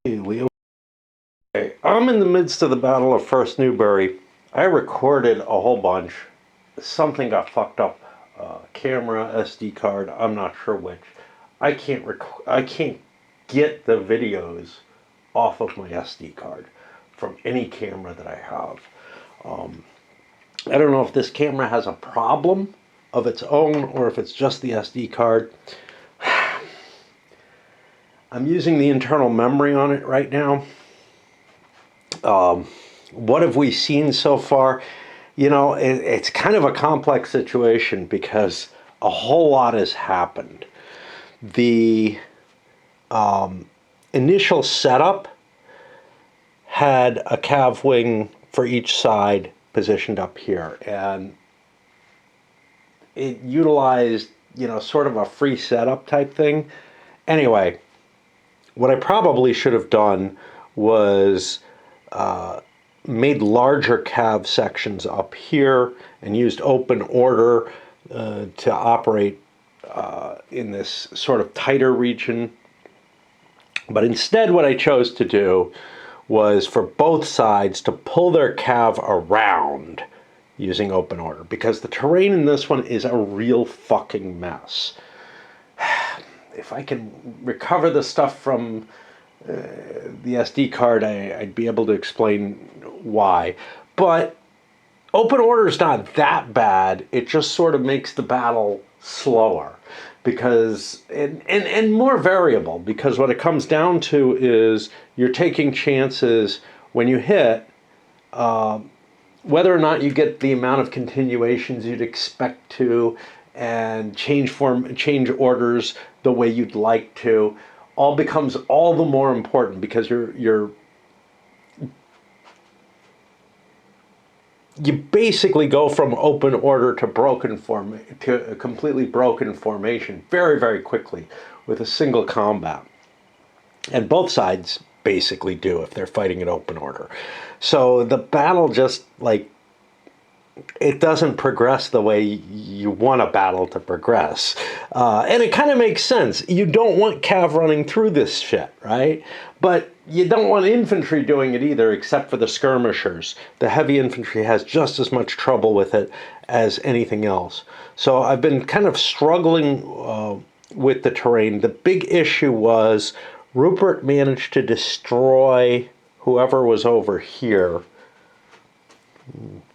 Okay, I'm in the midst of the Battle of First Newbury. I recorded a whole bunch. Something got fucked up. Camera, SD card, I'm not sure which. I can't get the videos off of my SD card from any camera that I have. I don't know if this camera has a problem of its own or if it's just the SD card. I'm using the internal memory on it right now. What have we seen so far? You know, it's kind of a complex situation because a whole lot has happened. The initial setup had a cav wing for each side positioned up here, and it utilized, sort of a free setup type thing. Anyway, what I probably should have done was made larger cav sections up here and used open order to operate in this sort of tighter region. But instead what I chose to do was for both sides to pull their cav around using open order, because the terrain in this one is a real fucking mess. If I can recover the stuff from the SD card, I'd be able to explain why. But open order is not that bad. It just sort of makes the battle slower because and more variable, because what it comes down to is you're taking chances when you hit, whether or not you get the amount of continuations you'd expect to, and change orders the way you'd like to, all becomes all the more important because you basically go from open order to a completely broken formation very, very quickly with a single combat. And both sides basically do if they're fighting in open order. So the battle just, it doesn't progress the way you want a battle to progress. And it kind of makes sense. You don't want cav running through this shit, right? But you don't want infantry doing it either, except for the skirmishers. The heavy infantry has just as much trouble with it as anything else. So I've been kind of struggling with the terrain. The big issue was Rupert managed to destroy whoever was over here.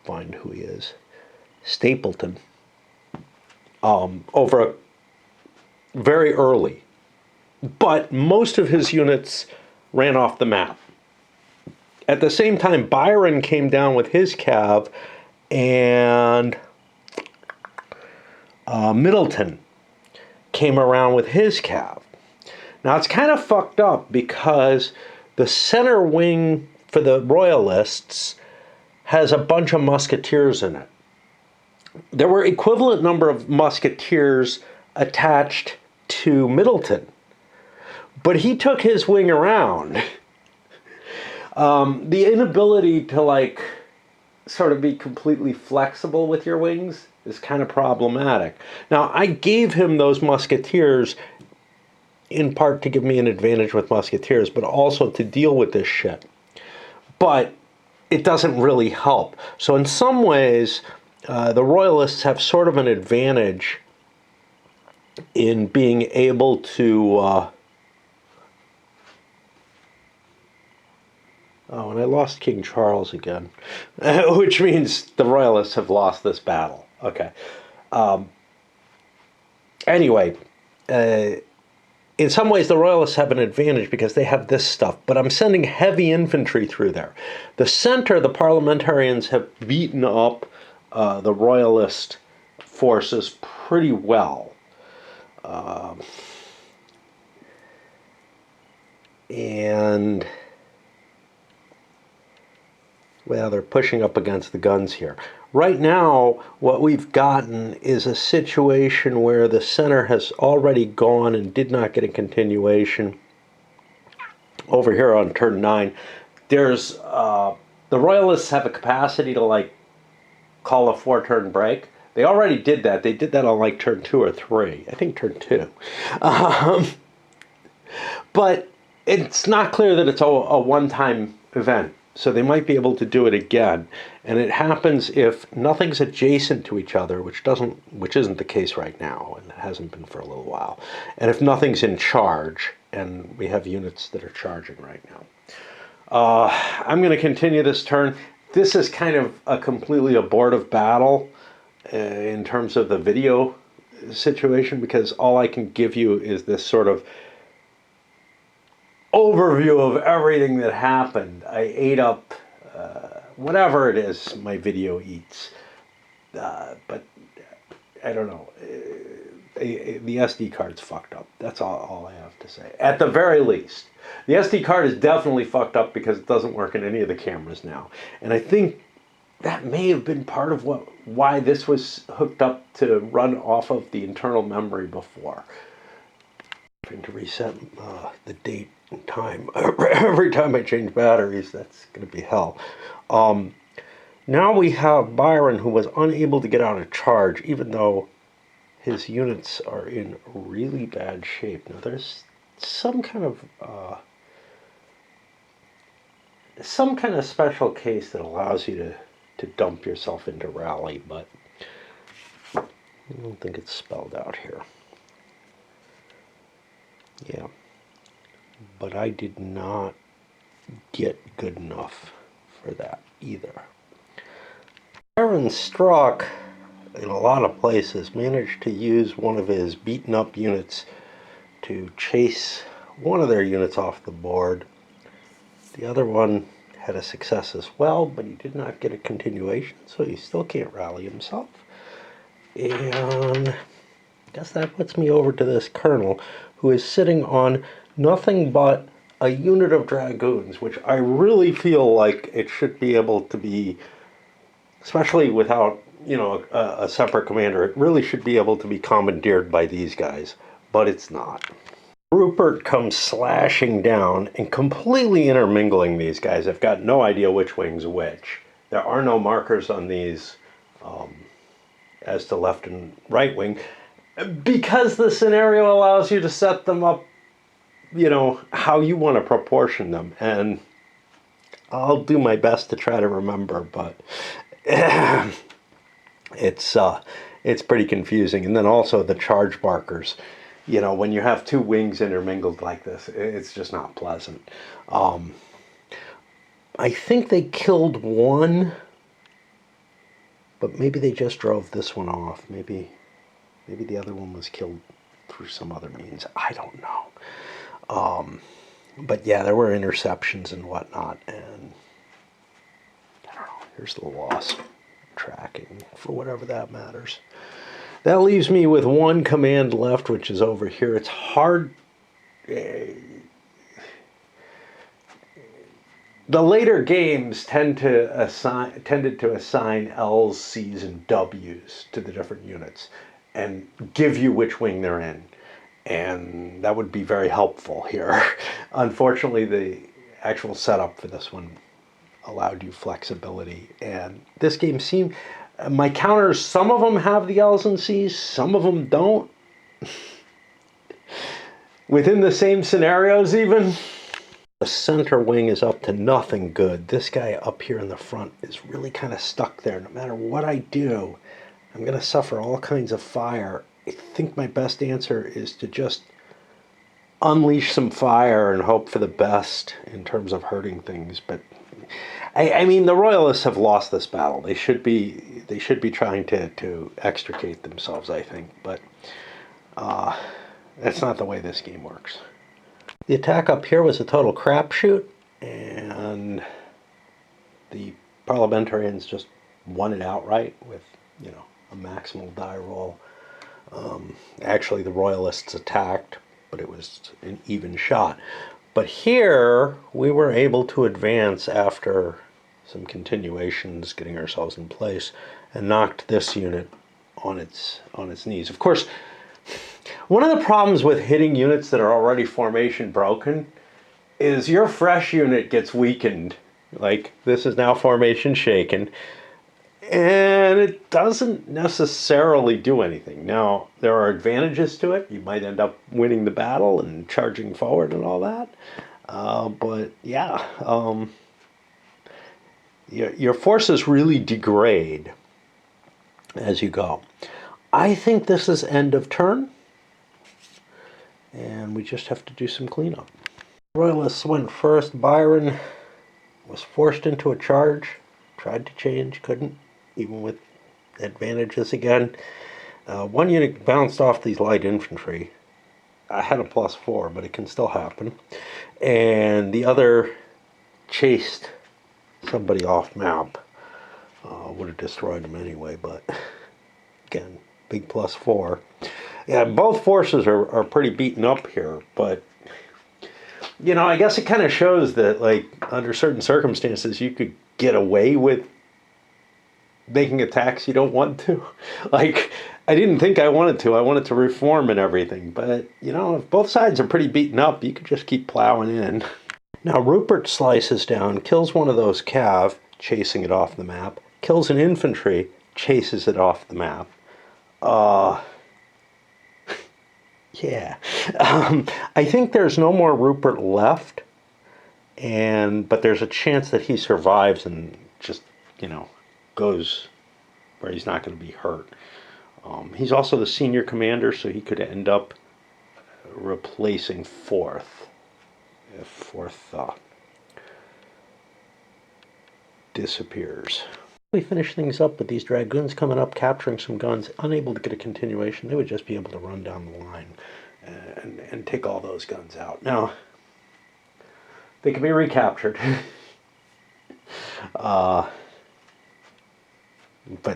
Find who he is. Stapleton. Over very early. But most of his units ran off the map. At the same time, Byron came down with his cav, and Middleton came around with his cav. Now it's kind of fucked up because the center wing for the Royalists has a bunch of musketeers in it. There were equivalent number of musketeers attached to Middleton, but he took his wing around. The inability to sort of be completely flexible with your wings is kind of problematic. Now, I gave him those musketeers in part to give me an advantage with musketeers, but also to deal with this shit. But it doesn't really help. So in some ways, the Royalists have sort of an advantage in being able to... Oh, and I lost King Charles again, which means the Royalists have lost this battle. Okay. Anyway, in some ways, the Royalists have an advantage because they have this stuff, but I'm sending heavy infantry through there. The center, the parliamentarians have beaten up the Royalist forces pretty well. And, well, they're pushing up against the guns here. Right now, what we've gotten is a situation where the center has already gone and did not get a continuation. Over here on turn 9, there's the Royalists have a capacity to call a 4-turn break. They already did that. They did that on turn 2 or 3. I think turn 2. But it's not clear that it's a one-time event. So they might be able to do it again. And it happens if nothing's adjacent to each other, which isn't the case right now, and it hasn't been for a little while. And if nothing's in charge, and we have units that are charging right now. I'm going to continue this turn. This is kind of a completely abortive battle in terms of the video situation, because all I can give you is this sort of overview of everything that happened. I ate up whatever it is my video eats, but I don't know. The SD card's fucked up. That's all I have to say. At the very least, the SD card is definitely fucked up because it doesn't work in any of the cameras now, and I think that may have been part of why this was hooked up to run off of the internal memory before. Trying to reset the date and time every time I change batteries. That's going to be hell. Now we have Byron, who was unable to get out of charge, even though his units are in really bad shape. Now there's some kind of special case that allows you to dump yourself into rally, but I don't think it's spelled out here. Yeah, but I did not get good enough for that either. Aaron Strzok, in a lot of places, managed to use one of his beaten up units to chase one of their units off the board. The other one had a success as well, but he did not get a continuation, so he still can't rally himself. And I guess that puts me over to this colonel, who is sitting on nothing but a unit of dragoons, which I really feel like it should be able to be, especially without, a separate commander, it really should be able to be commandeered by these guys, but it's not. Rupert comes slashing down and completely intermingling these guys. I've got no idea which wing's which. There are no markers on these as to left and right wing, because the scenario allows you to set them up, how you want to proportion them. And I'll do my best to try to remember, but it's pretty confusing. And then also the charge markers. When you have two wings intermingled like this, it's just not pleasant. I think they killed one, but maybe they just drove this one off. Maybe the other one was killed through some other means. I don't know. But yeah, there were interceptions and whatnot, and I don't know. Here's the loss tracking for whatever that matters. That leaves me with one command left, which is over here. It's hard. The later games tended to assign L's, C's, and W's to the different units and give you which wing they're in. And that would be very helpful here. Unfortunately, the actual setup for this one allowed you flexibility. And this game seemed... My counters, some of them have the L's and C's, some of them don't. Within the same scenarios even. The center wing is up to nothing good. This guy up here in the front is really kind of stuck there. No matter what I do, I'm going to suffer all kinds of fire. I think my best answer is to just unleash some fire and hope for the best in terms of hurting things. But I mean, the Royalists have lost this battle. They should be trying to extricate themselves, I think. But that's not the way this game works. The attack up here was a total crapshoot, and the parliamentarians just won it outright with, a maximal die roll. Actually, the Royalists attacked, but it was an even shot. But here, we were able to advance after some continuations, getting ourselves in place, and knocked this unit on its knees. Of course, one of the problems with hitting units that are already formation broken is your fresh unit gets weakened. Like, this is now formation shaken, and it doesn't necessarily do anything. Now, there are advantages to it. You might end up winning the battle and charging forward and all that. But yeah, your forces really degrade as you go. I think this is end of turn, and we just have to do some cleanup. Royalists went first. Byron was forced into a charge, tried to change, couldn't, even with advantages again. One unit bounced off these light infantry. I had a +4, but it can still happen. And the other chased somebody off map. Would have destroyed him anyway, but again, big +4. Yeah, both forces are pretty beaten up here, but you know, I guess it kind of shows that, like, under certain circumstances, you could get away with making attacks you don't want to. Like, I didn't think I wanted to. I wanted to reform and everything. But, you know, if both sides are pretty beaten up, you could just keep plowing in. Now, Rupert slices down, kills one of those cav, chasing it off the map, kills an infantry, chases it off the map. Yeah. I think there's no more Rupert left, but there's a chance that he survives and just, you know, goes where he's not going to be hurt. He's also the senior commander, so he could end up replacing Fourth if Fourth disappears. We finish things up with these dragoons coming up, capturing some guns, unable to get a continuation. They would just be able to run down the line and take all those guns out. Now, they can be recaptured. But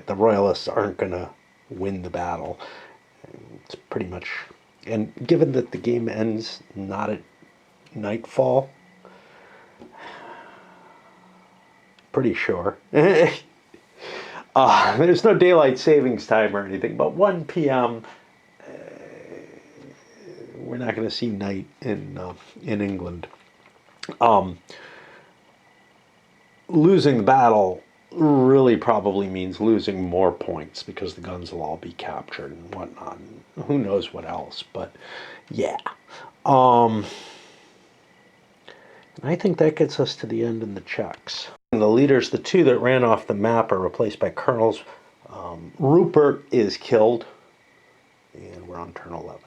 the Royalists aren't going to win the battle. It's pretty much... And given that the game ends not at nightfall, pretty sure. There's no daylight savings time or anything, but 1 p.m. We're not going to see night in England. Losing the battle really probably means losing more points because the guns will all be captured and whatnot. And who knows what else, but yeah. And I think that gets us to the end in the checks. And the leaders, the two that ran off the map, are replaced by colonels. Rupert is killed, and we're on turn 11.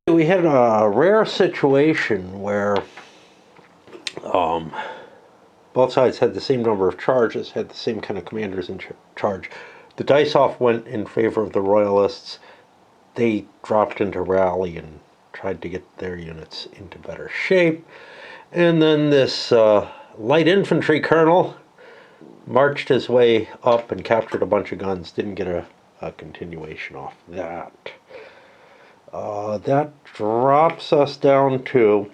We had a rare situation where both sides had the same number of charges, had the same kind of commanders in charge. The dice-off went in favor of the Royalists. They dropped into rally and tried to get their units into better shape. And then this light infantry colonel marched his way up and captured a bunch of guns. Didn't get a continuation off that. That drops us down to...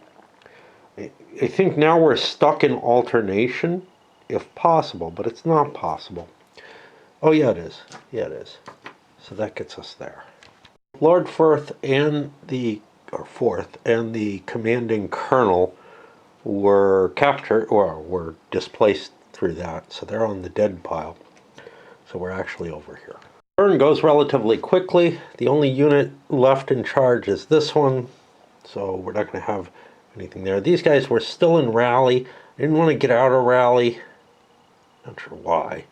I think now we're stuck in alternation, if possible, but it's not possible. Oh, yeah, it is. Yeah, it is. So that gets us there. Lord Fourth and the commanding colonel were captured, or were displaced through that, so they're on the dead pile. So we're actually over here. Turn goes relatively quickly. The only unit left in charge is this one, so we're not going to have anything there. These guys were still in rally. I didn't want to get out of rally. Not sure why.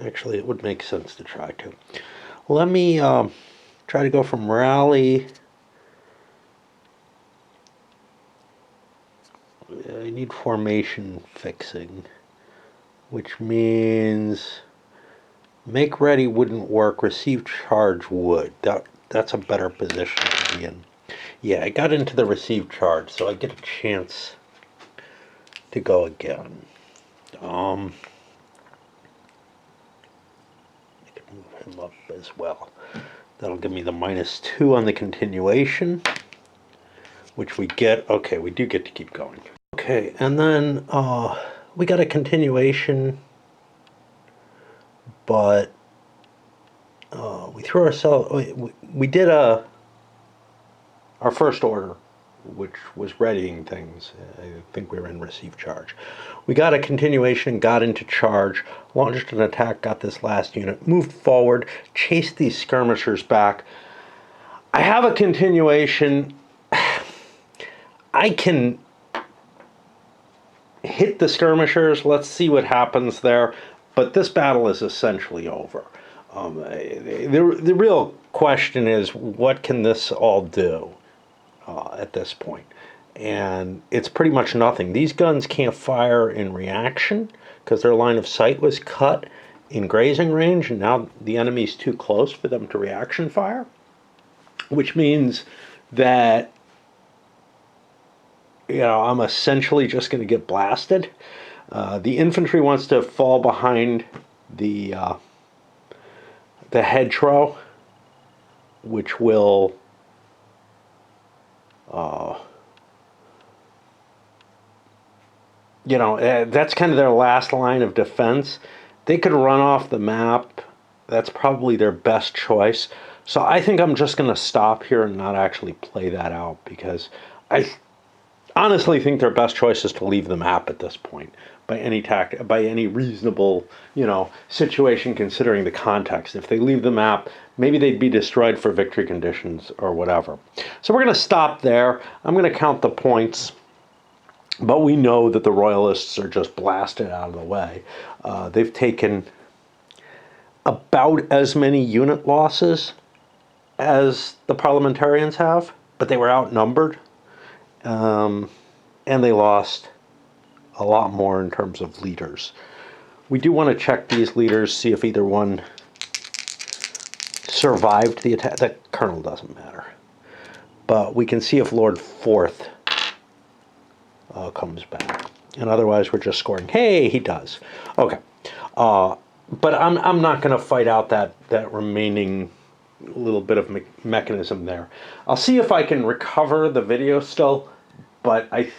Actually, it would make sense to try to. Let me try to go from rally. I need formation fixing, which means make ready wouldn't work. Receive charge would. That's a better position to be in. Yeah, I got into the receive charge, so I get a chance to go again. I can move him up as well. That'll give me the -2 on the continuation, which we get. Okay, we do get to keep going. Okay, and then we got a continuation, but we threw ourselves... We did our first order which was readying things. I think we were in receive charge. We got a continuation, got into charge, launched an attack, got this last unit, moved forward, chased these skirmishers back. I have a continuation. I can hit the skirmishers. Let's see what happens there. But this battle is essentially over. The real question is, what can this all do at this point? And it's pretty much nothing. These guns can't fire in reaction because their line of sight was cut in grazing range, and now the enemy's too close for them to reaction fire, which means that, you know, I'm essentially just going to get blasted. The infantry wants to fall behind the hedgerow, which will you know, that's kind of their last line of defense. They could run off the map. That's probably their best choice. So I think I'm just going to stop here and not actually play that out, because I honestly think their best choice is to leave the map at this point, by any reasonable, you know, situation considering the context. If they leave the map, maybe they'd be destroyed for victory conditions or whatever. So we're going to stop there. I'm going to count the points. But we know that the Royalists are just blasted out of the way. They've taken about as many unit losses as the Parliamentarians have, but they were outnumbered. And they lost a lot more in terms of leaders. We do want to check these leaders, see if either one survived the attack. The colonel doesn't matter. But we can see if Lord Forth comes back. And otherwise we're just scoring. Hey, he does. Okay. But I'm not going to fight out that remaining little bit of mechanism there. I'll see if I can recover the video still, but I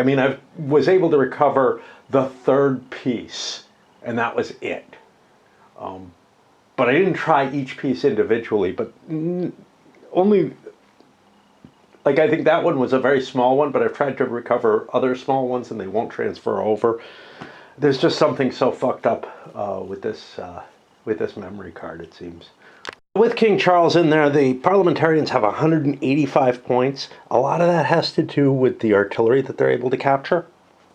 mean, I was able to recover the third piece, and that was it. But I didn't try each piece individually, but only, like, I think that one was a very small one, but I've tried to recover other small ones and they won't transfer over. There's just something so fucked up with this memory card, it seems. With King Charles in there, the Parliamentarians have 185 points. A lot of that has to do with the artillery that they're able to capture.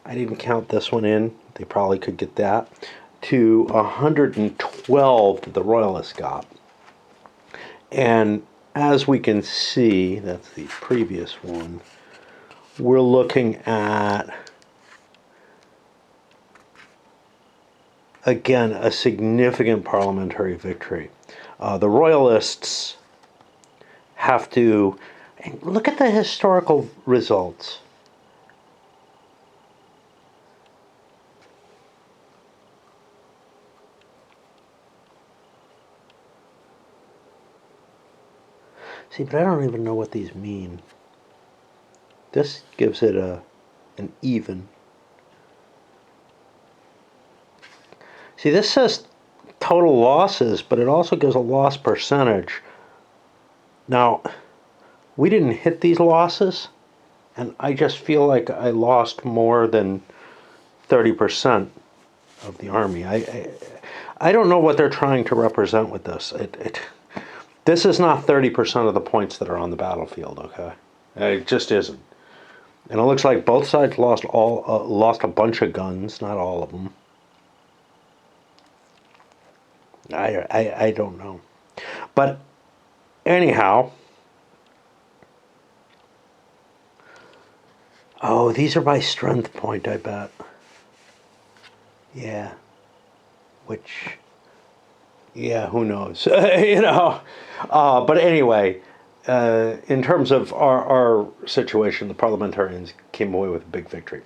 I didn't count this one in. They probably could get that. To 112 that the Royalists got. And as we can see, that's the previous one, we're looking at, again, a significant parliamentary victory. The Royalists have to, and look at the historical results. See, but I don't even know what these mean. This gives it an even. See, this says total losses, but it also gives a loss percentage. Now, we didn't hit these losses, and I just feel like I lost more than 30% of the army. I don't know what they're trying to represent with this. This is not 30% of the points that are on the battlefield, okay? It just isn't. And it looks like both sides lost a bunch of guns, not all of them. I don't know. But anyhow, oh, these are by strength point, I bet. Yeah. Which, yeah, who knows? You know. But anyway, in terms of our situation, the Parliamentarians came away with a big victory.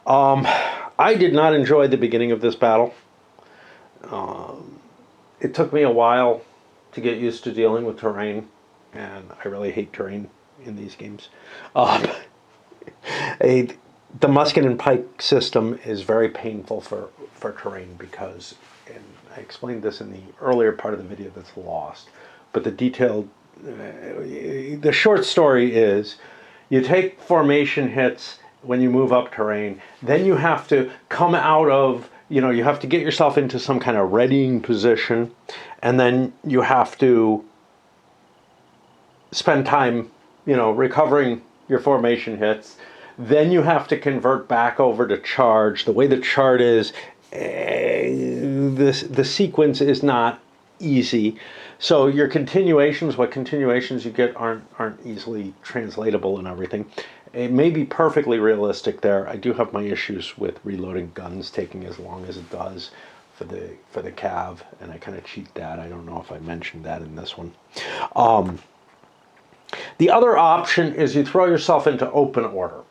I did not enjoy the beginning of this battle. It took me a while to get used to dealing with terrain, and I really hate terrain in these games. The musket and pike system is very painful for terrain because, and I explained this in the earlier part of the video that's lost, but the detailed the short story is you take formation hits when you move up terrain, then you have to come out of, you have to get yourself into some kind of readying position, and then you have to spend time, recovering your formation hits. Then you have to convert back over to charge. The way the chart is, the sequence is not easy. So your continuations, what continuations you get aren't easily translatable and everything. It may be perfectly realistic there. I do have my issues with reloading guns taking as long as it does for the cav, and I kind of cheat that. I don't know if I mentioned that in this one. The other option is you throw yourself into open order,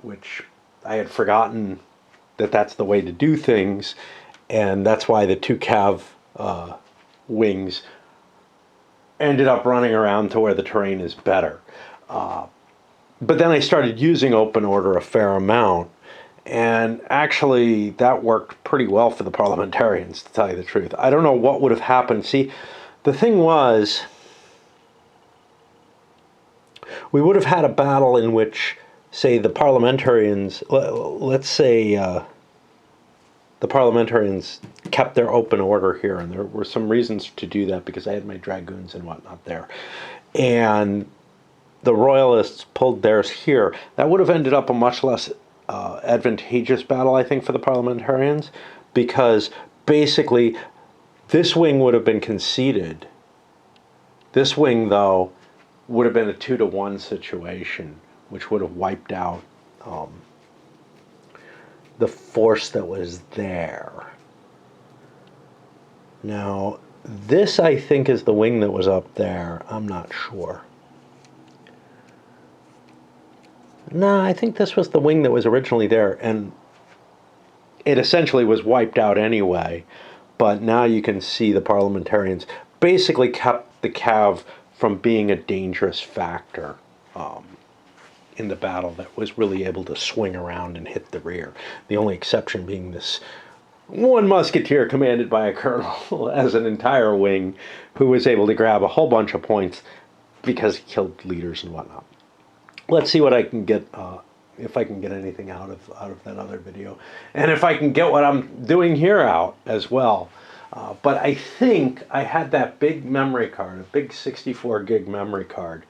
which I had forgotten that that's the way to do things, and that's why the two cav wings ended up running around to where the terrain is better. But then I started using open order a fair amount, and actually that worked pretty well for the parliamentarians, to tell you the truth. I don't know what would have happened. See, the thing was, we would have had a battle in which, say, the parliamentarians, let's say the parliamentarians kept their open order here, and there were some reasons to do that because I had my dragoons and whatnot there. And the royalists pulled theirs here. That would have ended up a much less advantageous battle, I think, for the parliamentarians, because basically this wing would have been conceded. This wing, though, would have been a 2-to-1 situation, which would have wiped out the force that was there. Now, this, I think, is the wing that was up there. I'm not sure. No, I think this was the wing that was originally there, and it essentially was wiped out anyway. But now you can see the parliamentarians basically kept the cav from being a dangerous factor in the battle that was really able to swing around and hit the rear. The only exception being this one musketeer commanded by a colonel as an entire wing who was able to grab a whole bunch of points because he killed leaders and whatnot. Let's see what I can get, if I can get anything out of that other video. And if I can get what I'm doing here out as well. But I think I had that big memory card, a big 64 gig memory card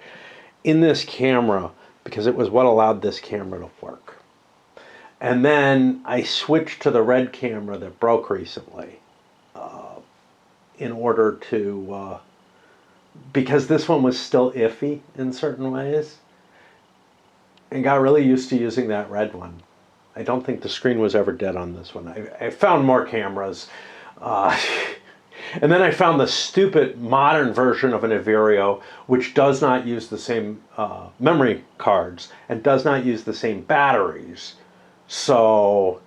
in this camera because it was what allowed this camera to work. And then I switched to the red camera that broke recently in order to, because this one was still iffy in certain ways, and got really used to using that red one. I don't think the screen was ever dead on this one. I found more cameras. And then I found the stupid modern version of an Averio, which does not use the same memory cards and does not use the same batteries. So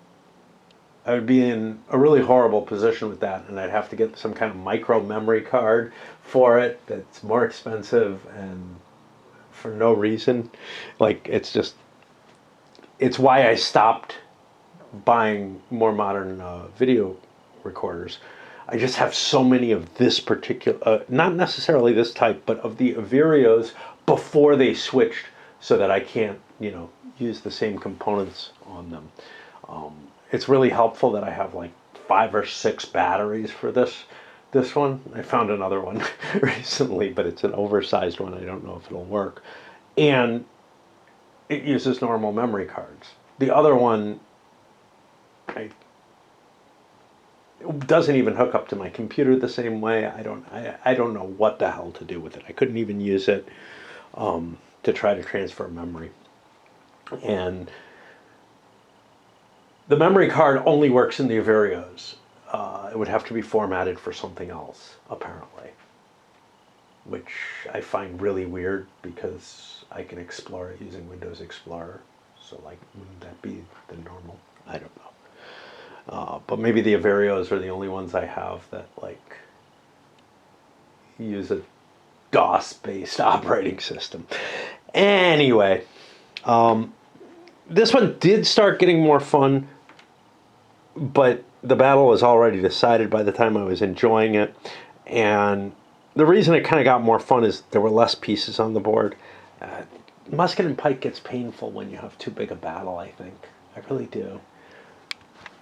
I would be in a really horrible position with that, and I'd have to get some kind of micro memory card for it that's more expensive and for no reason. Like, it's why I stopped buying more modern video recorders. I just have so many of this particular, not necessarily this type, but of the Averios before they switched, so that I can't, use the same components on them. It's really helpful that I have like 5 or 6 batteries for this one. I found another one recently, but it's an oversized one. I don't know if it'll work. And it uses normal memory cards. The other one, it doesn't even hook up to my computer the same way. I don't know what the hell to do with it. I couldn't even use it to try to transfer memory. And the memory card only works in the Averios. It would have to be formatted for something else, apparently, which I find really weird because I can explore it using Windows Explorer. So, like, wouldn't that be the normal? I don't know. But maybe the Averios are the only ones I have that, like, use a DOS-based operating system. Anyway, this one did start getting more fun, but the battle was already decided by the time I was enjoying it, and the reason it kind of got more fun is there were less pieces on the board. Musket and pike gets painful when you have too big a battle, I think. I really do.